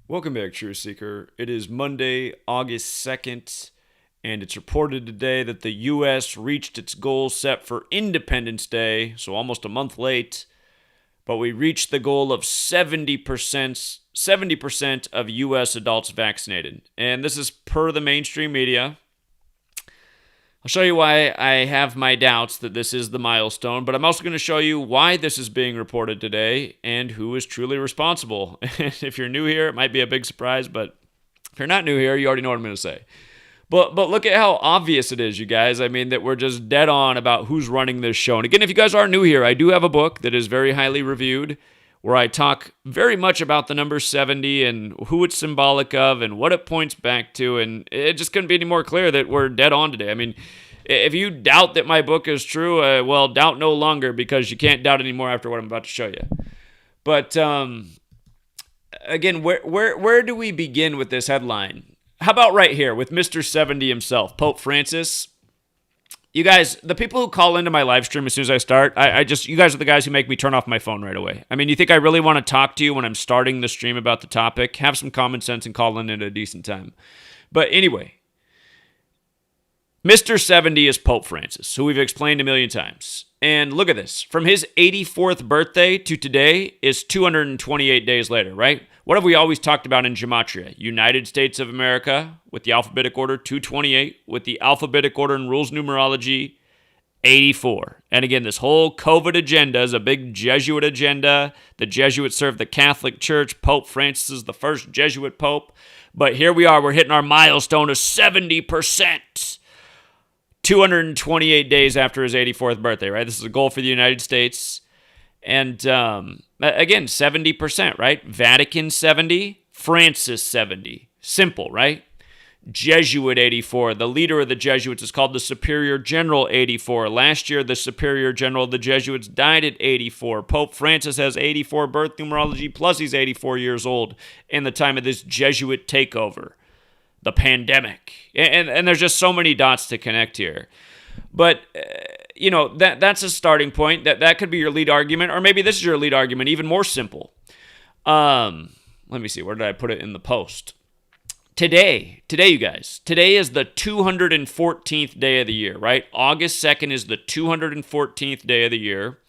Welcome back, Truth Seeker. It is Monday, August 2nd, and it's reported today that the U.S. reached its goal set for Independence Day, so almost a month late, but we reached the goal of 70% of U.S. adults vaccinated. And this is per the mainstream media. I'll show you why I have my doubts that this is the milestone, but I'm also going to show you why this is being reported today and who is truly responsible. If you're new here, it might be a big surprise, but if you're not new here, you already know what I'm going to say. But look at how obvious it is, you guys. I mean, that we're just dead on about who's running this show. And again, if you guys are new here, I do have a book that is very highly reviewed where I talk very much about the number 70 and who it's symbolic of and what it points back to. And it just couldn't be any more clear that we're dead on today. I mean, if you doubt that my book is true, well, doubt no longer, because you can't doubt anymore after what I'm about to show you. But again, where do we begin with this headline? How about right here with Mr. 70 himself, Pope Francis? You guys, the people who call into my live stream as soon as I start, you guys are the guys who make me turn off my phone right away. I mean, you think I really want to talk to you when I'm starting the stream about the topic? Have some common sense and call in at a decent time. But anyway, Mr. 70 is Pope Francis, who we've explained a million times. And look at this. From his 84th birthday to today is 228 days later, right? What have we always talked about in Gematria? United States of America with the alphabetic order, 228. With the alphabetic order and rules numerology, 84. And again, this whole COVID agenda is a big Jesuit agenda. The Jesuits serve the Catholic Church. Pope Francis is the first Jesuit pope. But here we are. We're hitting our milestone of 70%. 228 days after his 84th birthday, right? This is a goal for the United States. And again, 70%, right? Vatican 70, Francis 70. Simple, right? Jesuit 84. The leader of the Jesuits is called the Superior General 84. Last year, the Superior General of the Jesuits died at 84. Pope Francis has 84 birth numerology, plus he's 84 years old in the time of this Jesuit takeover. The pandemic. And there's just so many dots to connect here. But, that's a starting point. That could be your lead argument, or maybe this is your lead argument, even more simple. Let me see, where did I put it in the post? Today, you guys, today is the 214th day of the year, right? August 2nd is the 214th day of the year,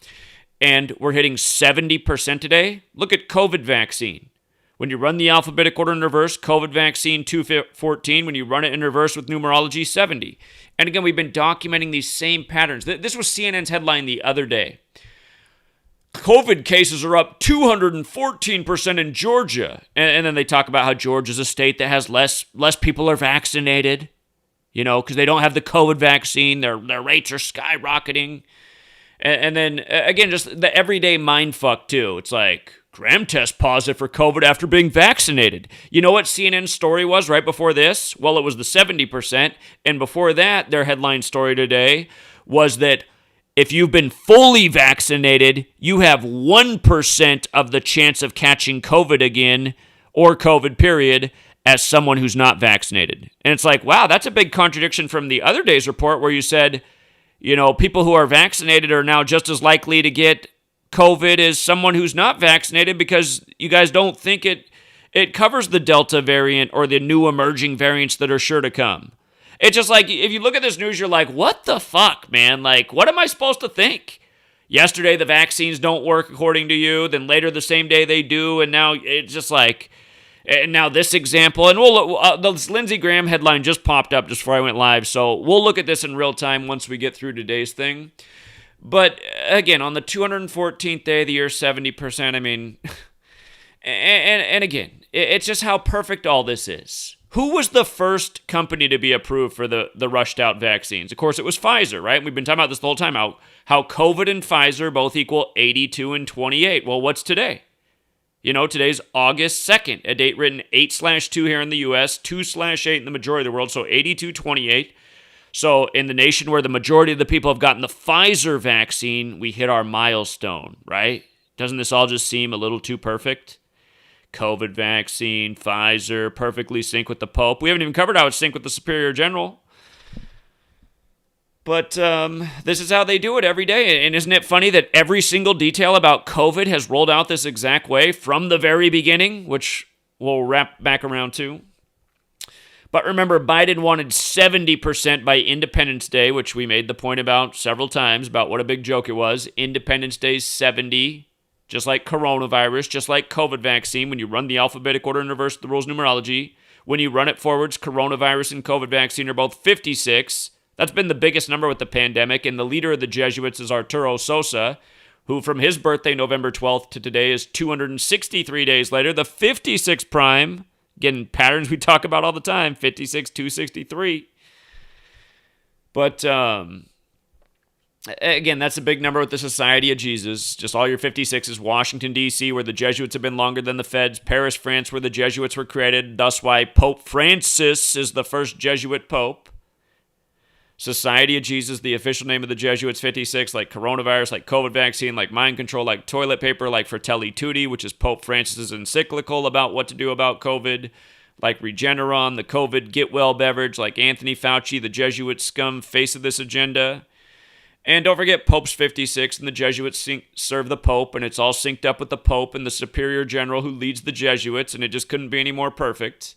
and we're hitting 70% today. Look at COVID vaccine. When you run the alphabetic order in reverse, COVID vaccine 214. When you run it in reverse with numerology, 70. And again, we've been documenting these same patterns. This was CNN's headline the other day. COVID cases are up 214% in Georgia. And then they talk about how Georgia's a state that has less people are vaccinated, because they don't have the COVID vaccine. Their rates are skyrocketing. And then, again, just the everyday mindfuck, too. It's like, Graham test positive for COVID after being vaccinated. You know what CNN's story was right before this? Well, it was the 70%. And before that, their headline story today was that if you've been fully vaccinated, you have 1% of the chance of catching COVID again, or COVID period, as someone who's not vaccinated. And it's like, wow, that's a big contradiction from the other day's report where you said, people who are vaccinated are now just as likely to get COVID as someone who's not vaccinated, because you guys don't think it covers the Delta variant or the new emerging variants that are sure to come. It's just like, if you look at this news, you're like, what the fuck, man? Like, what am I supposed to think? Yesterday, the vaccines don't work according to you. Then later the same day they do. And now it's just like, and now this example. And this Lindsey Graham headline just popped up just before I went live. So we'll look at this in real time once we get through today's thing. But again, on the 214th day of the year, 70%, I mean, and again, it's just how perfect all this is. Who was the first company to be approved for the rushed out vaccines? Of course, it was Pfizer, right? We've been talking about this the whole time, how COVID and Pfizer both equal 82 and 28. Well, what's today? Today's August 2nd, a date written 8/2 here in the U.S., 2/8 in the majority of the world, so 82-28. So in the nation where the majority of the people have gotten the Pfizer vaccine, we hit our milestone, right? Doesn't this all just seem a little too perfect? COVID vaccine, Pfizer, perfectly sync with the Pope. We haven't even covered how it's sync with the Superior General. But this is how they do it every day. And isn't it funny that every single detail about COVID has rolled out this exact way from the very beginning, which we'll wrap back around to. But remember, Biden wanted 70% by Independence Day, which we made the point about several times about what a big joke it was. Independence Day's 70, just like coronavirus, just like COVID vaccine. When you run the alphabetic order in reverse the rules numerology, when you run it forwards, coronavirus and COVID vaccine are both 56. That's been the biggest number with the pandemic. And the leader of the Jesuits is Arturo Sosa, who from his birthday, November 12th, to today is 263 days later. The 56 prime, again, patterns we talk about all the time, 56, 263. But, again, that's a big number with the Society of Jesus. Just all your 56s. Washington, D.C., where the Jesuits have been longer than the Feds. Paris, France, where the Jesuits were created. Thus why Pope Francis is the first Jesuit pope. Society of Jesus, the official name of the Jesuits, 56, like coronavirus, like COVID vaccine, like mind control, like toilet paper, like Fratelli Tutti, which is Pope Francis's encyclical about what to do about COVID, like Regeneron, the COVID get-well beverage, like Anthony Fauci, the Jesuit scum face of this agenda. And don't forget, Pope's 56, and the Jesuits serve the Pope, and it's all synced up with the Pope and the Superior General who leads the Jesuits, and it just couldn't be any more perfect.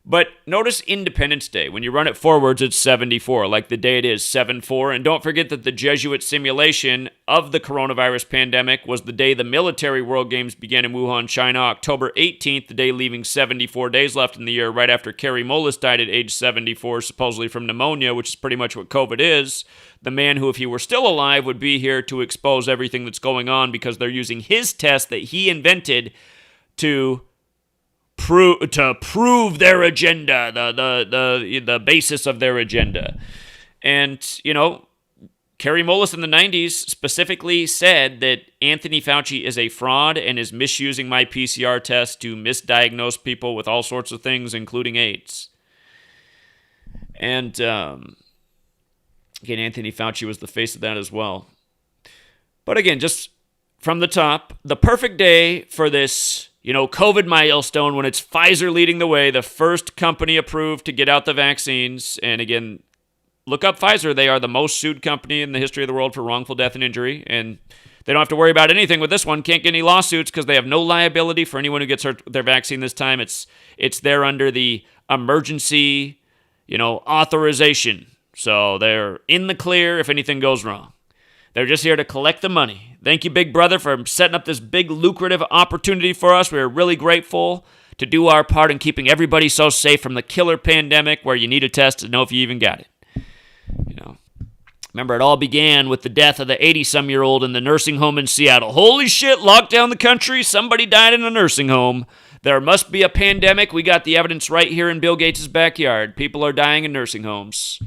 But notice Independence Day. When you run it forwards, it's 74, like the day it is, 7-4. And don't forget that the Jesuit simulation of the coronavirus pandemic was the day the military World Games began in Wuhan, China, October 18th, the day leaving 74 days left in the year, right after Carrie Mullis died at age 74, supposedly from pneumonia, which is pretty much what COVID is. The man who, if he were still alive, would be here to expose everything that's going on because they're using his test that he invented to prove their agenda, the basis of their agenda. And, you know, Carrie Mullis in the 90s specifically said that Anthony Fauci is a fraud and is misusing my PCR test to misdiagnose people with all sorts of things, including AIDS. And, again, Anthony Fauci was the face of that as well. But again, just from the top, the perfect day for this, you know, COVID milestone when it's Pfizer leading the way, the first company approved to get out the vaccines. And again, look up Pfizer. They are the most sued company in the history of the world for wrongful death and injury. And they don't have to worry about anything with this one. Can't get any lawsuits because they have no liability for anyone who gets their vaccine this time. It's there under the emergency, you know, authorization. So they're in the clear if anything goes wrong. They're just here to collect the money. Thank you, Big Brother, for setting up this big lucrative opportunity for us. We're really grateful to do our part in keeping everybody so safe from the killer pandemic where you need a test to know if you even got it. You know, remember, it all began with the death of the 80-some-year-old in the nursing home in Seattle. Holy shit, locked down the country. Somebody died in a nursing home. There must be a pandemic. We got the evidence right here in Bill Gates' backyard. People are dying in nursing homes.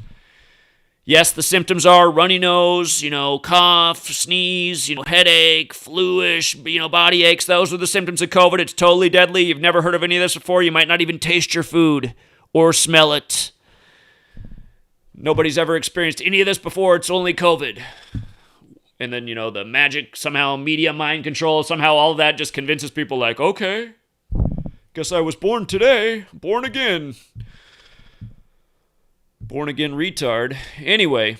Yes, the symptoms are runny nose, you know, cough, sneeze, you know, headache, flu-ish, you know, body aches. Those are the symptoms of COVID. It's totally deadly. You've never heard of any of this before. You might not even taste your food or smell it. Nobody's ever experienced any of this before. It's only COVID. And then, you know, the magic, somehow media mind control, somehow all of that just convinces people like, okay, guess I was born today, born again. Born again retard. Anyway.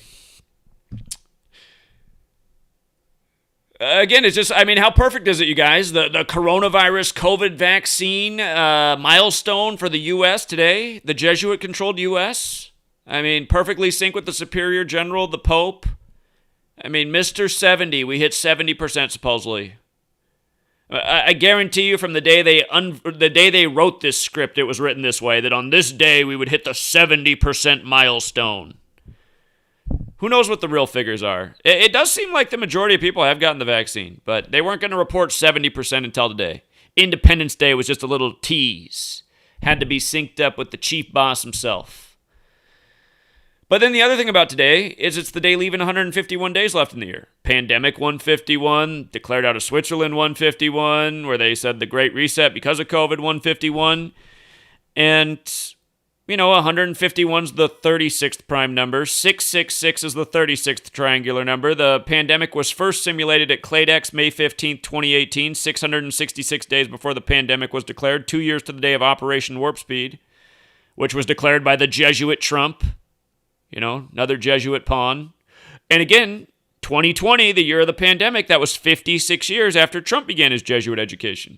Again, it's just, I mean, how perfect is it, you guys? The coronavirus COVID vaccine milestone for the U.S. today, the Jesuit-controlled U.S. I mean, perfectly sync with the Superior General, the Pope. I mean, Mr. 70, we hit 70% supposedly. I guarantee you from the day they wrote this script, it was written this way, that on this day we would hit the 70% milestone. Who knows what the real figures are? It does seem like the majority of people have gotten the vaccine, but they weren't going to report 70% until today. Independence Day was just a little tease. Had to be synced up with the chief boss himself. But then the other thing about today is it's the day leaving 151 days left in the year. Pandemic 151, declared out of Switzerland 151, where they said the Great Reset because of COVID 151. And, you know, 151's the 36th prime number. 666 is the 36th triangular number. The pandemic was first simulated at Claydex May 15th, 2018, 666 days before the pandemic was declared, 2 years to the day of Operation Warp Speed, which was declared by the Jesuit Trump. You know, another Jesuit pawn. And again, 2020, the year of the pandemic, that was 56 years after Trump began his Jesuit education.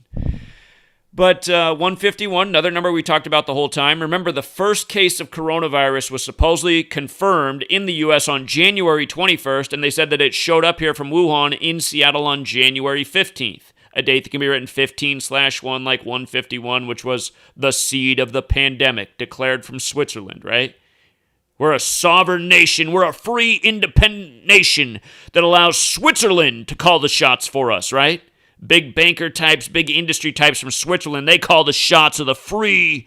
But 151, another number we talked about the whole time. Remember, the first case of coronavirus was supposedly confirmed in the U.S. on January 21st, and they said that it showed up here from Wuhan in Seattle on January 15th, a date that can be written 15/1 like 151, which was the seed of the pandemic declared from Switzerland, right? We're a sovereign nation. We're a free, independent nation that allows Switzerland to call the shots for us, right? Big banker types, big industry types from Switzerland, they call the shots of the free,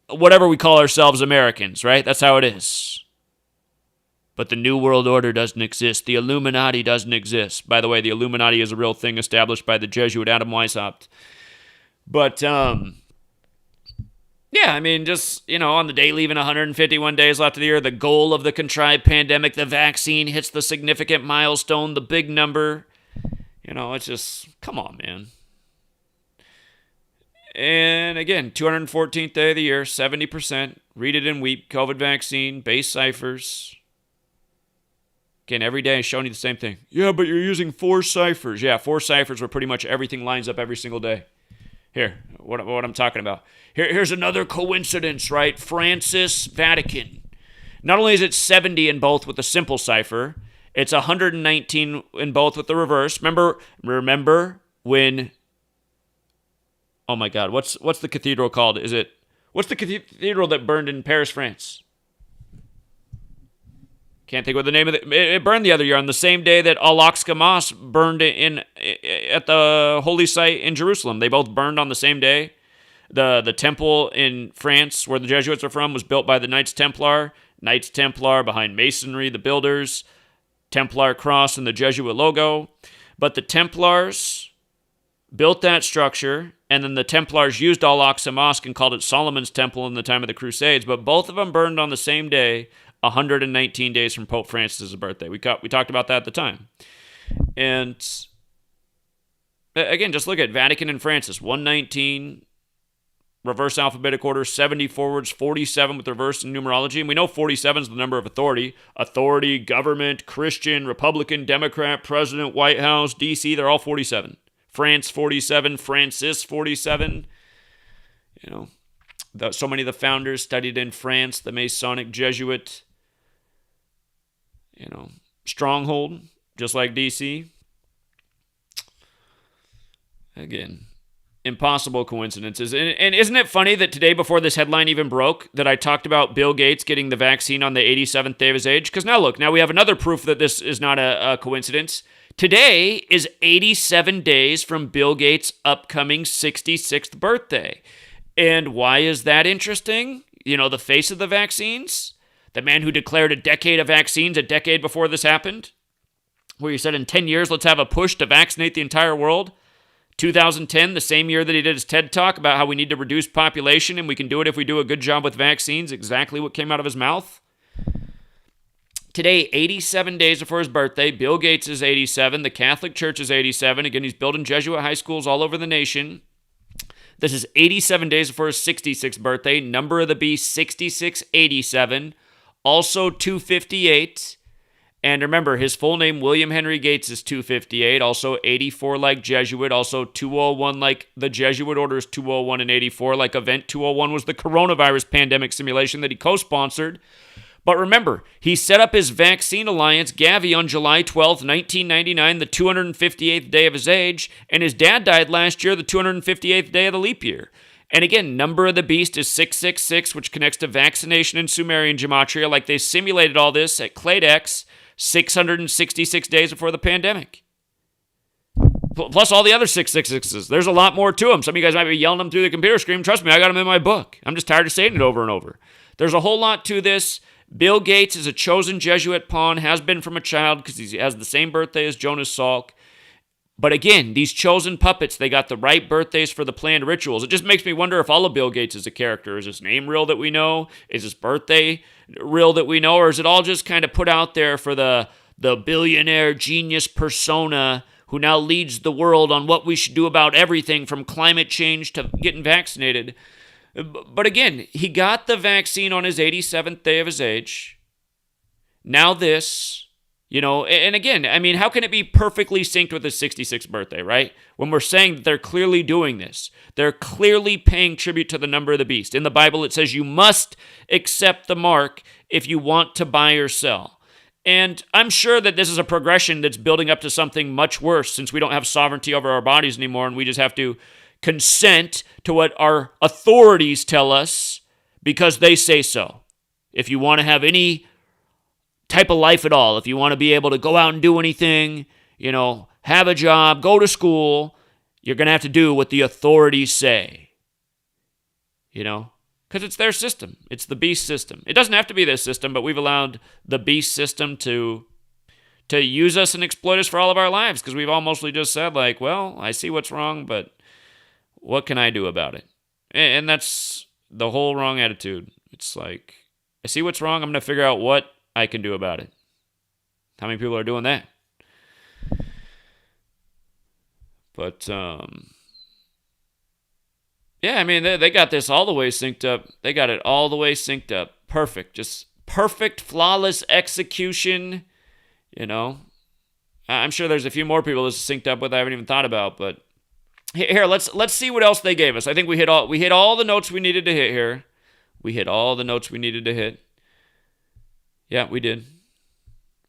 whatever we call ourselves, Americans, right? That's how it is. But the New World Order doesn't exist. The Illuminati doesn't exist. By the way, the Illuminati is a real thing established by the Jesuit Adam Weishaupt. But, yeah, I mean, just, on the day leaving 151 days left of the year, the goal of the contrived pandemic, the vaccine hits the significant milestone, the big number. It's just, come on, man. And again, 214th day of the year, 70%. Read it and weep. COVID vaccine, base ciphers. Again, every day showing you the same thing. Yeah, but you're using 4 ciphers. Yeah, 4 ciphers where pretty much everything lines up every single day. Here, what I'm talking about. Here's another coincidence, right? Francis, Vatican. Not only is it 70 in both with the simple cipher, it's 119 in both with the reverse. Remember when? Oh my God, what's the cathedral called? What's the cathedral that burned in Paris, France? Can't think of the name of it. It burned the other year on the same day that Al-Aqsa burned at the holy site in Jerusalem. They both burned on the same day. The temple in France, where the Jesuits are from, was built by the Knights Templar. Knights Templar behind masonry, the builders. Templar cross and the Jesuit logo. But the Templars built that structure, and then the Templars used Al-Aqsa Mosque and called it Solomon's Temple in the time of the Crusades. But both of them burned on the same day, 119 days from Pope Francis' birthday. We talked about that at the time. And again, just look at Vatican and Francis. 119, reverse alphabetic order, 70 forwards, 47 with reverse in numerology. And we know 47 is the number of authority. Authority, government, Christian, Republican, Democrat, President, White House, D.C., they're all 47. France, 47. Francis, 47. So many of the founders studied in France, the Masonic Jesuit, stronghold, just like D.C. Again, impossible coincidences. And isn't it funny that today, before this headline even broke, that I talked about Bill Gates getting the vaccine on the 87th day of his age? Because now we have another proof that this is not a coincidence. Today is 87 days from Bill Gates' upcoming 66th birthday. And why is that interesting? The face of the vaccines? The man who declared a decade of vaccines a decade before this happened? Where he said in 10 years, let's have a push to vaccinate the entire world? 2010, the same year that he did his TED Talk about how we need to reduce population and we can do it if we do a good job with vaccines, exactly what came out of his mouth. Today, 87 days before his birthday, Bill Gates is 87, the Catholic Church is 87. Again, he's building Jesuit high schools all over the nation. This is 87 days before his 66th birthday. Number of the beast, 6687. Also 258. And remember, his full name, William Henry Gates, is 258. Also 84 like Jesuit. Also 201 like the Jesuit orders 201 and 84. Like Event 201 was the coronavirus pandemic simulation that he co-sponsored. But remember, he set up his vaccine alliance, Gavi, on July 12th, 1999, the 258th day of his age, and his dad died last year, the 258th day of the leap year. And again, number of the beast is 666, which connects to vaccination in Sumerian gematria, like they simulated all this at Cladex 666 days before the pandemic. Plus all the other 666s. There's a lot more to them. Some of you guys might be yelling them through the computer screen. Trust me, I got them in my book. I'm just tired of saying it over and over. There's a whole lot to this. Bill Gates is a chosen Jesuit pawn, has been from a child because he has the same birthday as Jonas Salk. But again, these chosen puppets, they got the right birthdays for the planned rituals. It just makes me wonder if all of Bill Gates is a character. Is his name real that we know? Is his birthday real that we know? Or is it all just kind of put out there for the billionaire genius persona who now leads the world on what we should do about everything from climate change to getting vaccinated? But again, he got the vaccine on his 87th day of his age. Now this, And again, I mean, how can it be perfectly synced with his 66th birthday, right? When we're saying that they're clearly doing this. They're clearly paying tribute to the number of the beast. In the Bible, it says you must accept the mark if you want to buy or sell. And I'm sure that this is a progression that's building up to something much worse since we don't have sovereignty over our bodies anymore and we just have to consent to what our authorities tell us because they say so. If you want to have any type of life at all, if you want to be able to go out and do anything, have a job, go to school, you're going to have to do what the authorities say. Because it's their system. It's the beast system. It doesn't have to be their system, but we've allowed the beast system to use us and exploit us for all of our lives because we've all mostly just said, like, well, I see what's wrong, but what can I do about it? And that's the whole wrong attitude. It's like, I see what's wrong, I'm going to figure out what I can do about it. How many people are doing that? But, yeah, I mean, they got this all the way synced up. They got it all the way synced up. Perfect. Just perfect, flawless execution. I'm sure there's a few more people this is synced up with I haven't even thought about, but here, let's see what else they gave us. I think we hit all the notes we needed to hit here. We hit all the notes we needed to hit. Yeah, we did.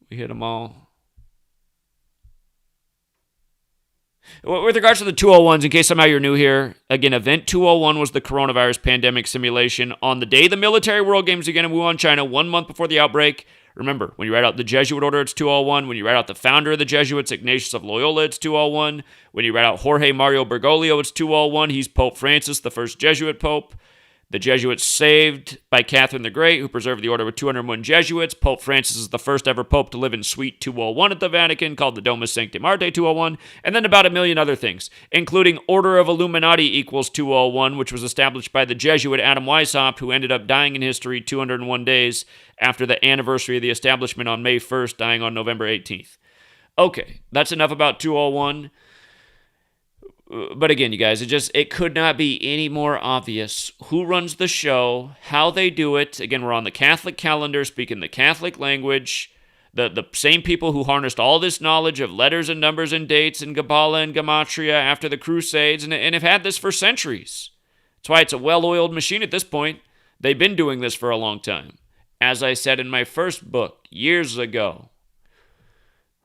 We hit them all. With regards to the 201s, in case somehow you're new here, again, Event 201 was the coronavirus pandemic simulation on the day the military world games began in Wuhan, China, 1 month before the outbreak. Remember, when you write out the Jesuit order, it's 201. When you write out the founder of the Jesuits, Ignatius of Loyola, it's 201. When you write out Jorge Mario Bergoglio, it's 201. He's Pope Francis, the first Jesuit pope. The Jesuits saved by Catherine the Great, who preserved the order with 201 Jesuits. Pope Francis is the first ever pope to live in Suite 201 at the Vatican, called the Domus Sancti Marte 201, and then about a million other things, including Order of Illuminati equals 201, which was established by the Jesuit Adam Weishaupt, who ended up dying in history 201 days after the anniversary of the establishment on May 1st, dying on November 18th. Okay, that's enough about 201. But again, you guys, it could not be any more obvious who runs the show, how they do it. Again, we're on the Catholic calendar, speaking the Catholic language. The same people who harnessed all this knowledge of letters and numbers and dates and Kabbalah and Gematria after the Crusades and have had this for centuries. That's why it's a well-oiled machine at this point. They've been doing this for a long time. As I said in my first book years ago,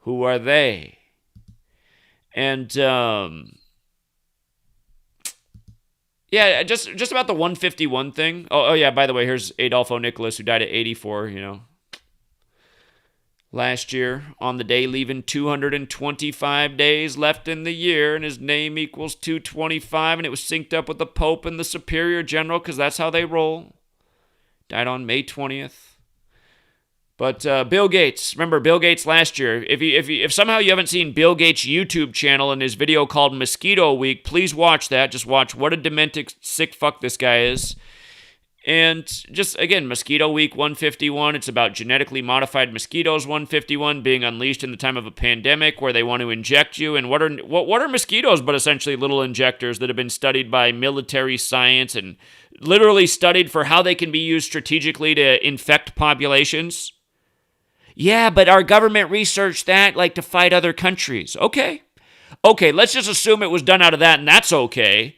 who are they? And, yeah, just about the 151 thing. Oh yeah, by the way, here's Adolfo Nicholas, who died at 84, last year on the day, leaving 225 days left in the year, and his name equals 225, and it was synced up with the Pope and the Superior General, because that's how they roll. Died on May 20th. But Bill Gates, remember Bill Gates last year. If somehow you haven't seen Bill Gates' YouTube channel and his video called Mosquito Week, please watch that. Just watch what a demented sick fuck this guy is. And just, again, Mosquito Week 151, it's about genetically modified mosquitoes 151 being unleashed in the time of a pandemic where they want to inject you. And what are mosquitoes but essentially little injectors that have been studied by military science and literally studied for how they can be used strategically to infect populations? Yeah, but our government researched that, to fight other countries. Okay, let's just assume it was done out of that, and that's okay.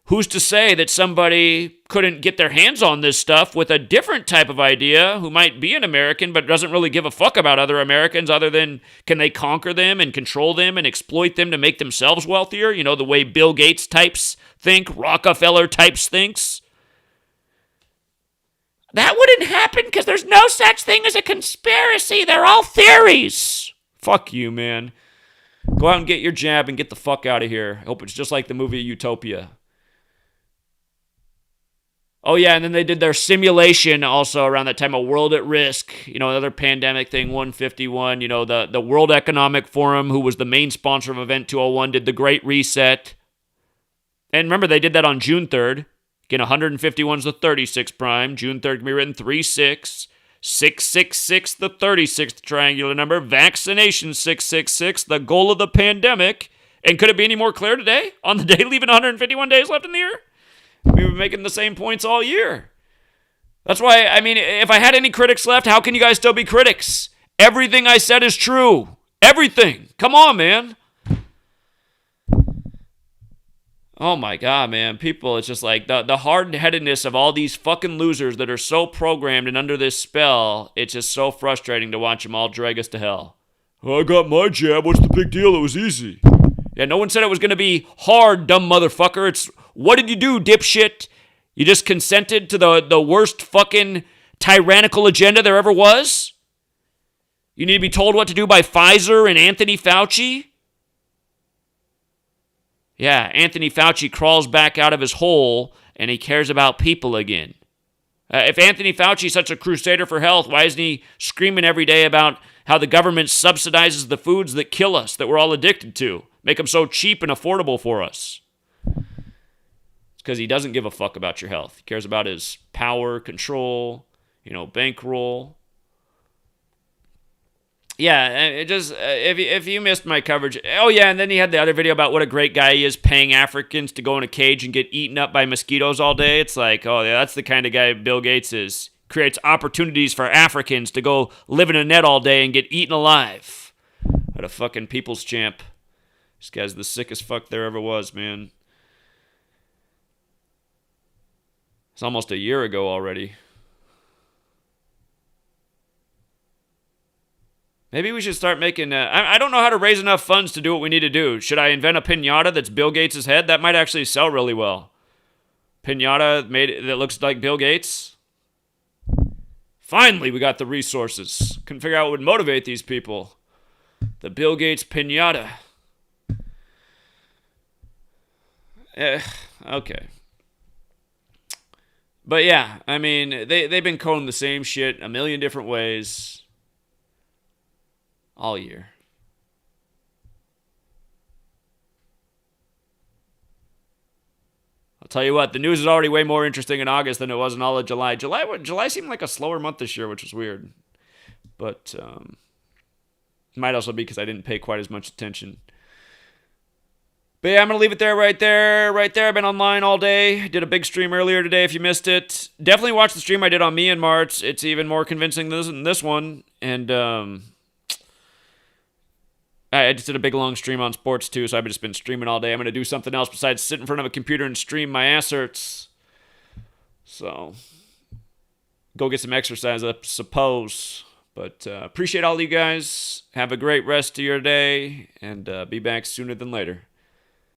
Who's to say that somebody couldn't get their hands on this stuff with a different type of idea who might be an American but doesn't really give a fuck about other Americans other than can they conquer them and control them and exploit them to make themselves wealthier? The way Bill Gates types think, Rockefeller types thinks. That wouldn't happen because there's no such thing as a conspiracy. They're all theories. Fuck you, man. Go out and get your jab and get the fuck out of here. I hope it's just like the movie Utopia. Oh, yeah, and then they did their simulation also around that time of World at Risk. Another pandemic thing, 151. The World Economic Forum, who was the main sponsor of Event 201, did the Great Reset. And remember, they did that on June 3rd. Again, 151 is the 36th prime. June 3rd can be written 36. 666, the 36th triangular number. Vaccination 666, the goal of the pandemic. And could it be any more clear today? On the day leaving 151 days left in the year? We've been making the same points all year. That's why, if I had any critics left, how can you guys still be critics? Everything I said is true. Everything. Come on, man. Oh my God, man. People, it's just like the hard-headedness of all these fucking losers that are so programmed and under this spell. It's just so frustrating to watch them all drag us to hell. I got my jab. What's the big deal? It was easy. Yeah, no one said it was going to be hard, dumb motherfucker. It's, what did you do, dipshit? You just consented to the worst fucking tyrannical agenda there ever was? You need to be told what to do by Pfizer and Anthony Fauci? Yeah, Anthony Fauci crawls back out of his hole and he cares about people again. If Anthony Fauci is such a crusader for health, why isn't he screaming every day about how the government subsidizes the foods that kill us, that we're all addicted to, make them so cheap and affordable for us? It's because he doesn't give a fuck about your health. He cares about his power, control, bankroll. Yeah, it just, if you missed my coverage, oh yeah, and then he had the other video about what a great guy he is paying Africans to go in a cage and get eaten up by mosquitoes all day. It's like, oh yeah, that's the kind of guy Bill Gates is. Creates opportunities for Africans to go live in a net all day and get eaten alive. What a fucking people's champ. This guy's the sickest fuck there ever was, man. It's almost a year ago already. Maybe we should start making... I don't know how to raise enough funds to do what we need to do. Should I invent a piñata that's Bill Gates' head? That might actually sell really well. Piñata that looks like Bill Gates. Finally, we got the resources. Couldn't figure out what would motivate these people. The Bill Gates piñata. Okay. But yeah, I mean, they've been coding the same shit a million different ways all year. I'll tell you what, the news is already way more interesting in August than it was in all of July. July seemed like a slower month this year, which was weird. But it might also be because I didn't pay quite as much attention. But yeah, I'm going to leave it there, right there. I've been online all day. Did a big stream earlier today if you missed it. Definitely watch the stream I did on Myanmar. It's even more convincing than this one. And I just did a big long stream on sports too, so I've just been streaming all day. I'm going to do something else besides sit in front of a computer and stream my ass hurts. So, go get some exercise, I suppose. But appreciate all you guys. Have a great rest of your day, and be back sooner than later.